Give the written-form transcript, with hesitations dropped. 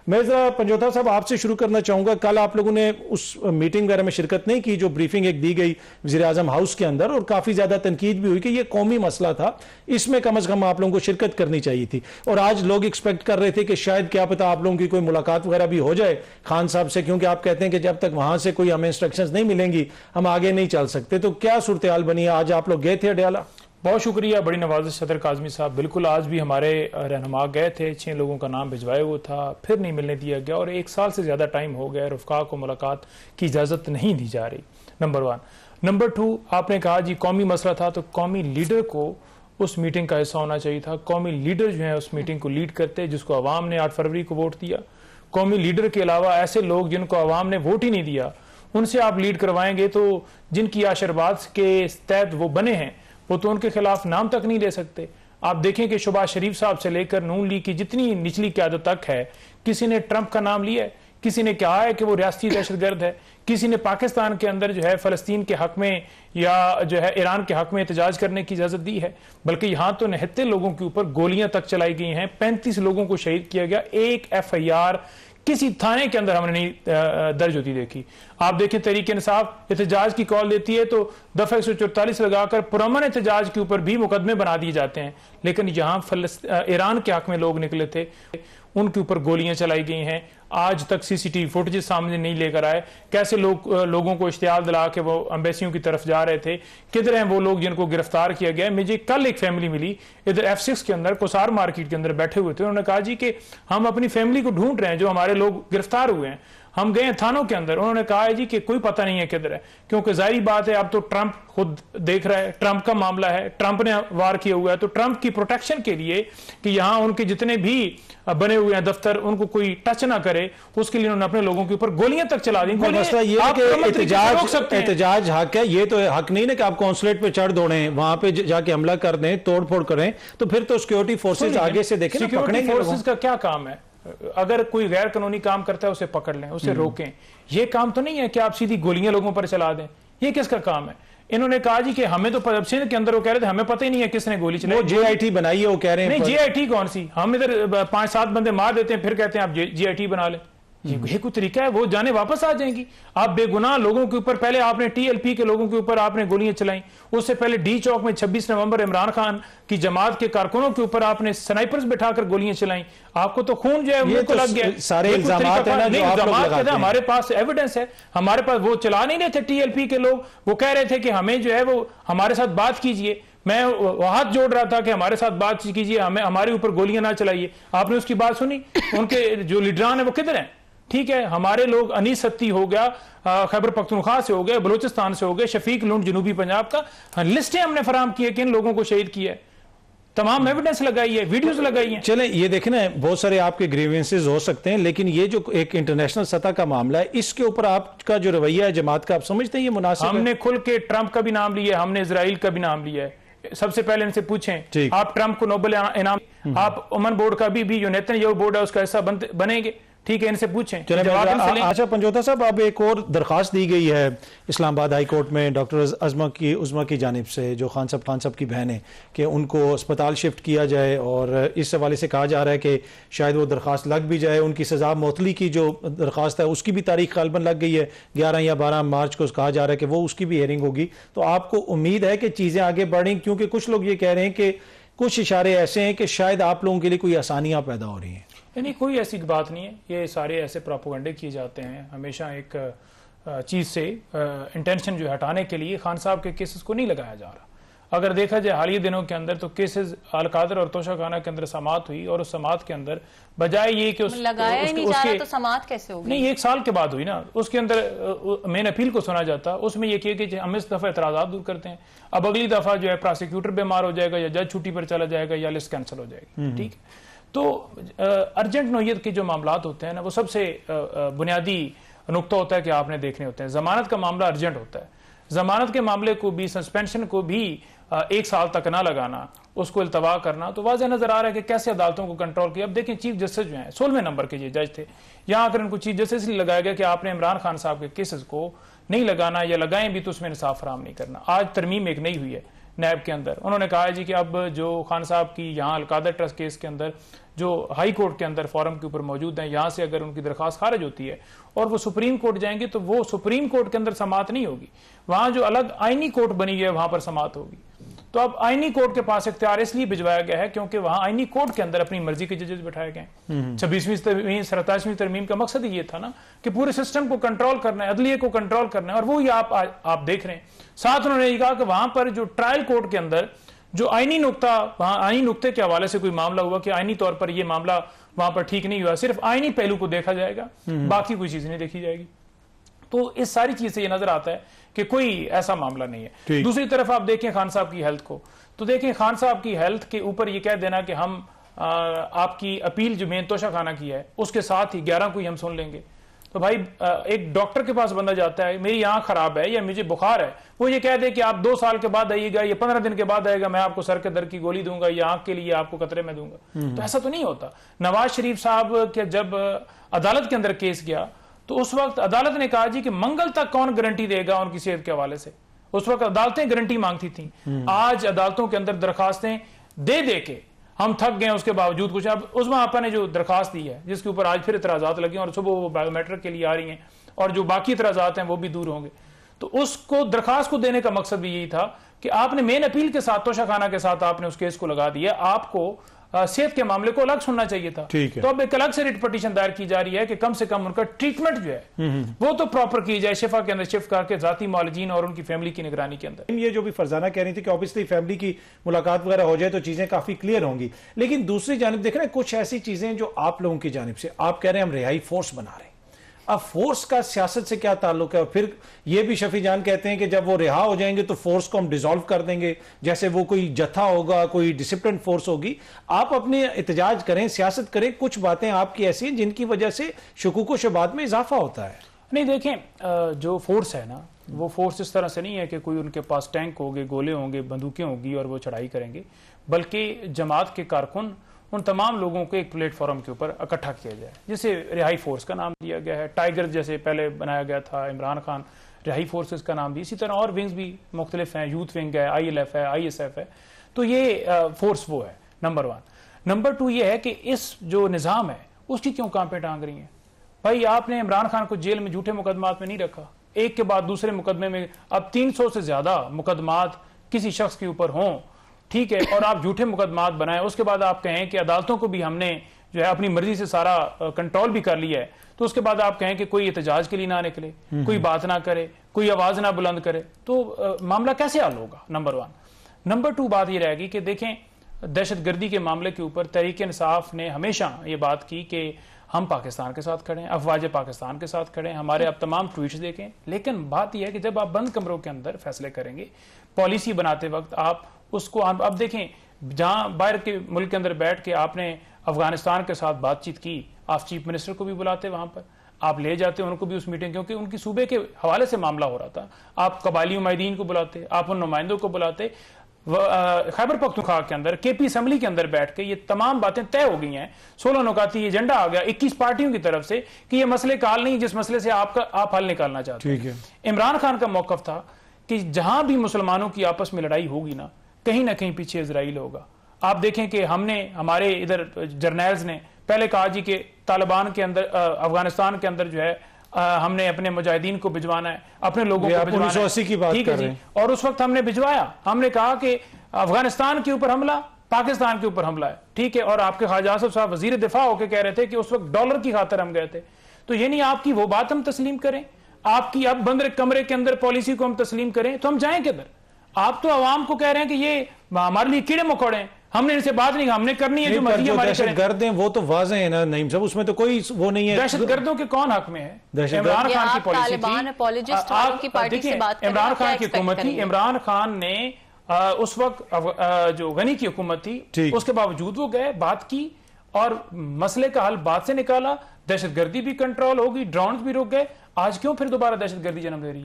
میں ذرا پنجوتا صاحب آپ سے شروع کرنا چاہوں گا. کل آپ لوگوں نے اس میٹنگ وغیرہ میں شرکت نہیں کی جو بریفنگ ایک دی گئی وزیر اعظم ہاؤس کے اندر, اور کافی زیادہ تنقید بھی ہوئی کہ یہ قومی مسئلہ تھا, اس میں کم از کم آپ لوگوں کو شرکت کرنی چاہیے تھی. اور آج لوگ ایکسپیکٹ کر رہے تھے کہ شاید کیا پتا آپ لوگوں کی کوئی ملاقات وغیرہ بھی ہو جائے خان صاحب سے, کیونکہ آپ کہتے ہیں کہ جب تک وہاں سے کوئی ہمیں انسٹرکشنز نہیں ملیں گی ہم آگے نہیں چل سکتے. تو کیا صورتحال بنی ہے؟ آج آپ لوگ گئے تھے اڈیالہ؟ بہت شکریہ, بڑی نوازش صدر کاظمی صاحب. بالکل آج بھی ہمارے رہنما گئے تھے, 6 لوگوں کا نام بھجوائے ہوئے تھا, پھر نہیں ملنے دیا گیا, اور 1 سال سے زیادہ ٹائم ہو گیا, رفقا کو ملاقات کی اجازت نہیں دی جا رہی. نمبر 1. نمبر 2, آپ نے کہا جی قومی مسئلہ تھا تو قومی لیڈر کو اس میٹنگ کا حصہ ہونا چاہیے تھا. قومی لیڈر جو ہیں اس میٹنگ کو لیڈ کرتے, جس کو عوام نے 8 فروری کو ووٹ دیا. قومی لیڈر کے علاوہ ایسے لوگ جن کو عوام نے ووٹ ہی نہیں دیا ان سے آپ لیڈ کروائیں گے تو جن کی آشرواد کے تحت وہ بنے ہیں وہ تو ان کے خلاف نام تک نہیں لے سکتے. آپ دیکھیں کہ شہباز شریف صاحب سے لے کر نون لیگ کی جتنی نچلی قیادت تک ہے, کسی نے ٹرمپ کا نام لیا ہے, کسی نے کہا ہے کہ وہ ریاستی دہشت گرد ہے, کسی نے پاکستان کے اندر جو ہے فلسطین کے حق میں یا جو ہے ایران کے حق میں احتجاج کرنے کی اجازت دی ہے. بلکہ یہاں تو نہتے لوگوں کے اوپر گولیاں تک چلائی گئی ہیں, 35 لوگوں کو شہید کیا گیا, ایک FIR کسی تھانے کے اندر ہم نے نہیں درج ہوتی دیکھی. آپ دیکھیں تحریک انصاف احتجاج کی کال دیتی ہے تو دفعہ 144 لگا کر پرامن احتجاج کے اوپر بھی مقدمے بنا دیے جاتے ہیں, لیکن جہاں ایران کے حق میں لوگ نکلے تھے ان کے اوپر گولیاں چلائی گئی ہیں. آج تک CCTV فوٹیج سامنے نہیں لے کر آئے. کیسے لوگوں کو اشتعال دلا کے وہ امبیسیوں کی طرف جا رہے تھے, کدھر ہیں وہ لوگ جن کو گرفتار کیا گیا. مجھے کل ایک فیملی ملی ادھر F6 کے اندر کوسار مارکیٹ کے اندر بیٹھے ہوئے تھے, انہوں نے کہا جی کہ ہم اپنی فیملی کو ڈھونڈ رہے ہیں جو ہمارے لوگ گرفتار ہوئے ہیں. ہم گئے ہیں تھانوں کے اندر, انہوں نے کہا ہے جی کہ کوئی پتہ نہیں ہے کدھر ہے, کیونکہ ظاہری بات ہے اب تو ٹرمپ خود دیکھ رہا ہے, ٹرمپ کا معاملہ ہے, ٹرمپ نے وار کیا ہوا ہے, تو ٹرمپ کی پروٹیکشن کے لیے کہ یہاں ان کے جتنے بھی بنے ہوئے ہیں دفتر ان کو کوئی ٹچ نہ کرے, اس کے لیے انہوں نے اپنے لوگوں کے اوپر گولیاں تک چلا دیں. مسئلہ یہ ہے کہ احتجاج حق ہے, یہ تو حق نہیں نا کہ آپ کونسلیٹ پہ چڑھ دوڑیں, وہاں پہ جا کے حملہ کر دیں, توڑ پھوڑ کریں, تو پھر تو سیکیورٹی فورسز آگے سے دیکھیں نا, سیکیورٹی فورسز کا کیا کام ہے؟ اگر کوئی غیر قانونی کام کرتا ہے اسے پکڑ لیں, اسے روکیں. یہ کام تو نہیں ہے کہ آپ سیدھی گولیاں لوگوں پر چلا دیں. یہ کس کا کام ہے؟ انہوں نے کہا جی کہ ہمیں تو سندھ کے اندر وہ کہہ رہے تھے ہمیں پتہ ہی نہیں ہے کس نے گولی چلائی. وہ JIT بنائی ہے, وہ کہہ رہے ہیں نہیں JIT کون سی, ہم ادھر 5-7 بندے مار دیتے ہیں پھر کہتے ہیں آپ JIT بنا لیں. یہ کوئی طریقہ ہے؟ وہ جانے واپس آ جائیں گی. آپ بے گناہ لوگوں کے اوپر, پہلے آپ نے TLP کے لوگوں کے اوپر آپ نے گولیاں چلائیں, اس سے پہلے ڈی چوک میں 26 نومبر عمران خان کی جماعت کے کارکنوں کے اوپر آپ نے سنائپرز بٹھا کر گولیاں چلائیں. آپ کو تو خون جو ہے وہ لگ گیا. سارے الزامات ہیں نا جو آپ لوگ لگاتے ہیں. ہمارے پاس ایویڈنس ہے, ہمارے پاس وہ چلا نہیں رہے تھے TLP کے لوگ, وہ کہہ رہے تھے کہ ہمیں جو ہے وہ ہمارے ساتھ بات کیجئے. میں ہاتھ جوڑ رہا تھا کہ ہمارے ساتھ بات کیجئے, ہمارے اوپر گولیاں نہ چلائیے. آپ نے اس کی بات سنی؟ ان کے جو لیڈران ہیں وہ کدھر ہیں؟ ٹھیک ہے, ہمارے لوگ انیس ستی ہو گیا, خیبر پختونخوا سے ہو گئے, بلوچستان سے ہو گئے, شفیق لونڈ جنوبی پنجاب کا, لسٹیں ہم نے فراہم کی ہے کہ ان لوگوں کو شہید کیا ہے, تمام ایویڈنس لگائی ہے, ویڈیوز لگائی ہیں. چلیں یہ دیکھیں نا, بہت سارے آپ کے گریوینسز ہو سکتے ہیں, لیکن یہ جو ایک انٹرنیشنل سطح کا معاملہ ہے, اس کے اوپر آپ کا جو رویہ ہے جماعت کا, آپ سمجھتے ہیں یہ مناسب ہے؟ ہم نے کھل کے ٹرمپ کا بھی نام لیا ہے, ہم نے اسرائیل کا بھی نام لیا ہے. سب سے پہلے ان سے پوچھیں آپ ٹرمپ کو نوبل انعام, آپ امن بورڈ کا بھی جو نیتن بورڈ ہے اس کا حصہ بنیں گے, ٹھیک ہے, ان سے پوچھیں. اچھا پنجوتا صاحب, اب ایک اور درخواست دی گئی ہے اسلام آباد ہائی کورٹ میں ڈاکٹر عظما کی جانب سے, جو خان صاحب کی بہن ہے, کہ ان کو اسپتال شفٹ کیا جائے, اور اس حوالے سے کہا جا رہا ہے کہ شاید وہ درخواست لگ بھی جائے. ان کی سزا معطلی کی جو درخواست ہے اس کی بھی تاریخ غالباً لگ گئی ہے, 11 یا 12 مارچ کو کہا جا رہا ہے کہ وہ اس کی بھی ہیئرنگ ہوگی. تو آپ کو امید ہے کہ چیزیں آگے بڑھیں, کیونکہ کچھ لوگ یہ کہہ رہے ہیں کہ کچھ اشارے ایسے ہیں کہ شاید آپ لوگوں کے لیے کوئی آسانیاں پیدا ہو رہی ہیں؟ یعنی کوئی ایسی بات نہیں ہے, یہ سارے ایسے پراپوگنڈے کیے جاتے ہیں ہمیشہ ایک چیز سے انٹینشن جو ہٹانے کے لیے. خان صاحب کے کیسز کو نہیں لگایا جا رہا. اگر دیکھا جائے حالیہ دنوں کے اندر تو کیسز القادر اور توشہ خانہ کے اندر سماعت ہوئی, اور اس سماعت کے اندر بجائے یہ کہ لگایا ہی نہیں جا رہا تو سماعت کیسے ہوگی؟ نہیں, 1 سال کے بعد ہوئی نا, اس کے اندر مین اپیل کو سنا جاتا, اس میں یہ کیا کہ ہم اس دفعہ اعتراضات دور کرتے ہیں, اب اگلی دفعہ جو ہے پراسیکیوٹر بیمار ہو جائے گا یا جج چھٹی پر چلا جائے گا یا لسٹ کینسل ہو جائے گی. ٹھیک ہے, تو ارجنٹ نوعیت کے جو معاملات ہوتے ہیں نا, وہ سب سے بنیادی نقطہ ہوتا ہے کہ آپ نے دیکھنے ہوتے ہیں. ضمانت کا معاملہ ارجنٹ ہوتا ہے. ضمانت کے معاملے کو بھی, سسپینشن کو بھی 1 سال تک نہ لگانا, اس کو التوا کرنا, تو واضح نظر آ رہا ہے کہ کیسے عدالتوں کو کنٹرول کیا. اب دیکھیں چیف جسٹس جو ہیں 16ویں نمبر کے یہ جج تھے, یہاں اگر ان کو چیف جسٹس لیے لگایا گیا کہ آپ نے عمران خان صاحب کے کیسز کو نہیں لگانا, یا لگائیں بھی تو اس میں انصاف فراہم نہیں کرنا. آج ترمیم ایک نئی ہوئی ہے نیب کے اندر, انہوں نے کہا ہے جی کہ اب جو خان صاحب کی یہاں القادر ٹرسٹ کیس کے اندر جو ہائی کورٹ کے اندر فورم کے اوپر موجود ہیں، یہاں سے اگر ان کی درخواست خارج ہوتی ہے اور وہ سپریم کورٹ جائیں گے تو وہ سپریم کورٹ کے اندر سماعت نہیں ہوگی، وہاں جو الگ آئینی کورٹ بنی ہوئی ہے وہاں پر سماعت ہوگی۔ تو اب آئینی کورٹ کے پاس اختیار اس لیے بھجوایا گیا ہے کیونکہ وہاں آئینی کورٹ کے اندر اپنی مرضی کے ججز بٹھائے گئے ہیں۔ 26ویں ترمیم 27ویں ترمیم کا مقصد یہ تھا نا کہ پورے سسٹم کو کنٹرول کرنا ہے، عدلیہ کو کنٹرول کرنا ہے، اور وہی آپ دیکھ رہے ہیں۔ ساتھ انہوں نے یہ کہا کہ وہاں پر جو ٹرائل کورٹ کے اندر جو آئینی نقطہ، وہاں آئینی نقطے کے حوالے سے کوئی معاملہ ہوا کہ آئینی طور پر یہ معاملہ وہاں پر ٹھیک نہیں ہوا، صرف آئینی پہلو کو دیکھا جائے گا، باقی کوئی چیز نہیں دیکھی جائے گی۔ تو اس ساری چیز سے یہ نظر آتا ہے کہ کوئی ایسا معاملہ نہیں ہے۔ دوسری طرف آپ دیکھیں خان صاحب کی ہیلتھ کو، تو دیکھیں خان صاحب کی ہیلتھ کے اوپر یہ کہہ دینا کہ ہم آپ کی اپیل جو مین توشہ خانہ کی ہے اس کے ساتھ ہی 11 کو ہی ہم سن لیں گے، تو بھائی ایک ڈاکٹر کے پاس بندہ جاتا ہے، میری آنکھ خراب ہے یا مجھے بخار ہے، وہ یہ کہہ دے کہ آپ 2 سال کے بعد آئیے گا یا 15 دن کے بعد آئے گا، میں آپ کو سر کے درد کی گولی دوں گا یا آنکھ کے لیے آپ کو قطرے میں دوں گا، تو ایسا تو نہیں ہوتا۔ نواز شریف صاحب کے جب عدالت کے اندر کیس گیا تو اس وقت عدالت نے کہا جی کہ منگل تک کون گارنٹی دے گا ان کی صحت کے حوالے سے، اس وقت عدالتیں گارنٹی مانگتی تھیں۔ آج عدالتوں کے اندر درخواستیں دے کے ہم تھک گئے، اس کے باوجود کچھ اب عظمیٰ آپا نے جو درخواست دی ہے جس کے اوپر آج پھر اعتراضات لگے اور صبح وہ بایو میٹرک کے لیے آ رہی ہیں اور جو باقی اعتراضات ہیں وہ بھی دور ہوں گے، تو اس کو درخواست کو دینے کا مقصد بھی یہی تھا کہ آپ نے مین اپیل کے ساتھ توشہ خانہ کے ساتھ آپ نے اس کیس کو لگا دیا، آپ کو صحت کے معاملے کو الگ سننا چاہیے تھا۔ تو اب ایک الگ سے ریٹ پٹیشن دائر کی جا رہی ہے کہ کم سے کم ان کا ٹریٹمنٹ جو ہے وہ تو پراپر کی جائے، شفا کے اندر شفٹ کر کے ذاتی معالجین اور ان کی فیملی کی نگرانی کے اندر۔ یہ جو بھی فرزانہ کہہ رہی تھی کہ obviously فیملی کی ملاقات وغیرہ ہو جائے تو چیزیں کافی کلیئر ہوں گی، لیکن دوسری جانب دیکھ رہے ہیں کچھ ایسی چیزیں جو آپ لوگوں کی جانب سے آپ کہہ رہے ہیں ہم رہائی فورس بنا رہے ہیں، اب فورس کا سیاست سے کیا تعلق ہے؟ اور پھر یہ بھی شفیع جان کہتے ہیں کہ جب وہ رہا ہو جائیں گے تو فورس کو ہم ڈیزالو کر دیں گے، جیسے وہ کوئی جتھا ہوگا، کوئی ڈسپلن فورس ہوگی۔ آپ اپنے احتجاج کریں، سیاست کریں، کچھ باتیں آپ کی ایسی ہیں جن کی وجہ سے شکوک و شبہات میں اضافہ ہوتا ہے۔ نہیں دیکھیں، جو فورس ہے نا وہ فورس اس طرح سے نہیں ہے کہ کوئی ان کے پاس ٹینک ہوگے، گولے ہوں گے، بندوقیں ہوگی اور وہ چڑھائی کریں گے، بلکہ جماعت کے کارکن ان تمام لوگوں کو ایک پلیٹ فارم کے اوپر اکٹھا کیا جائے، جسے رہائی فورس کا نام دیا گیا ہے۔ ٹائیگر جیسے پہلے بنایا گیا تھا، عمران خان رہائی فورسز کا نام دی، اسی طرح اور ونگز بھی مختلف ہیں، یوتھ ونگ ہے، ILF ہے، ISF ہے، تو یہ فورس وہ ہے نمبر 1۔ نمبر 2 یہ ہے کہ اس جو نظام ہے اس کی کیوں کانپیں ٹانگ رہی ہیں؟ بھائی آپ نے عمران خان کو جیل میں جھوٹے مقدمات میں نہیں رکھا، ایک کے بعد دوسرے مقدمے میں اب 300 سے زیادہ مقدمات کسی شخص کے اوپر ہوں، ٹھیک ہے، اور آپ جھوٹے مقدمات بنائیں، اس کے بعد آپ کہیں کہ عدالتوں کو بھی ہم نے جو ہے اپنی مرضی سے سارا کنٹرول بھی کر لیا ہے، تو اس کے بعد آپ کہیں کہ کوئی احتجاج کے لیے نہ نکلے، کوئی بات نہ کرے، کوئی آواز نہ بلند کرے، تو معاملہ کیسے حل ہوگا؟ نمبر 1۔ نمبر 2 بات یہ رہے گی کہ دیکھیں دہشت گردی کے معاملے کے اوپر تحریک انصاف نے ہمیشہ یہ بات کی کہ ہم پاکستان کے ساتھ کھڑے ہیں، افواج پاکستان کے ساتھ کھڑے ہیں، ہمارے اب تمام ٹویٹس دیکھیں، لیکن بات یہ ہے کہ جب آپ بند کمروں کے اندر فیصلے کریں گے، پالیسی بناتے وقت آپ اس کو اب دیکھیں جہاں باہر کے ملک کے اندر بیٹھ کے آپ نے افغانستان کے ساتھ بات چیت کی، آپ چیف منسٹر کو بھی بلاتے وہاں پر، آپ لے جاتے ان کو بھی اس میٹنگ، کیونکہ ان کی صوبے کے حوالے سے معاملہ ہو رہا تھا، آپ قبائلی نمائندین کو بلاتے، آپ ان نمائندوں کو بلاتے، خیبر پختونخوا کے اندر KP اسمبلی کے اندر بیٹھ کے یہ تمام باتیں طے ہو گئی ہیں، 16 نکاتی ایجنڈا آ گیا 21 پارٹیوں کی طرف سے کہ یہ مسئلے کا حل نہیں جس مسئلے سے آپ حل نکالنا چاہتے ہیں۔ عمران خان کا موقف تھا کہ جہاں بھی مسلمانوں کی آپس میں لڑائی ہوگی نا، کہیں نہ کہیں پیچھے اسرائیل ہوگا۔ آپ دیکھیں کہ ہم نے ہمارے ادھر جرنیلز نے پہلے کہا جی کہ طالبان کے اندر افغانستان کے اندر جو ہے ہم نے اپنے مجاہدین کو بھجوانا ہے، اپنے لوگوں کو بھجوانا ہے، 1980 کی بات کر رہے ہیں، اور اس وقت ہم نے بھجوایا، ہم نے کہا کہ افغانستان کے اوپر حملہ پاکستان کے اوپر حملہ ہے، ٹھیک ہے، اور آپ کے خواجہ آصف صاحب وزیر دفاع ہو کے کہہ رہے تھے کہ اس وقت ڈالر کی خاطر ہم گئے تھے، تو یہ نہیں آپ کی وہ بات ہم تسلیم کریں، آپ کی اب بند کمرے کے اندر پالیسی کو ہم تسلیم کریں تو ہم جائیں کدھر؟ آپ تو عوام کو کہہ رہے ہیں کہ یہ ہمارے لیے کیڑے مکوڑے ہیں، ہم نے ان سے بات نہیں، ہم نے کرنی ہے جو مرضی ہماری کریں۔ دہشت گرد ہیں وہ تو واضح ہے نا نعیم صاحب، اس میں تو کوئی وہ نہیں ہے۔ دہشت گردوں کے کون حق میں ہے؟ عمران خان کی پالیسی تھی، عمران خان کی حکومت تھی، عمران خان نے اس وقت جو غنی کی حکومت تھی اس کے باوجود وہ گئے، بات کی اور مسئلے کا حل بات سے نکالا، دہشت گردی بھی کنٹرول ہوگی، ڈرونز بھی رک گئے، آج کیوں پھر دوبارہ دہشت گردی جنم لے رہی ہے؟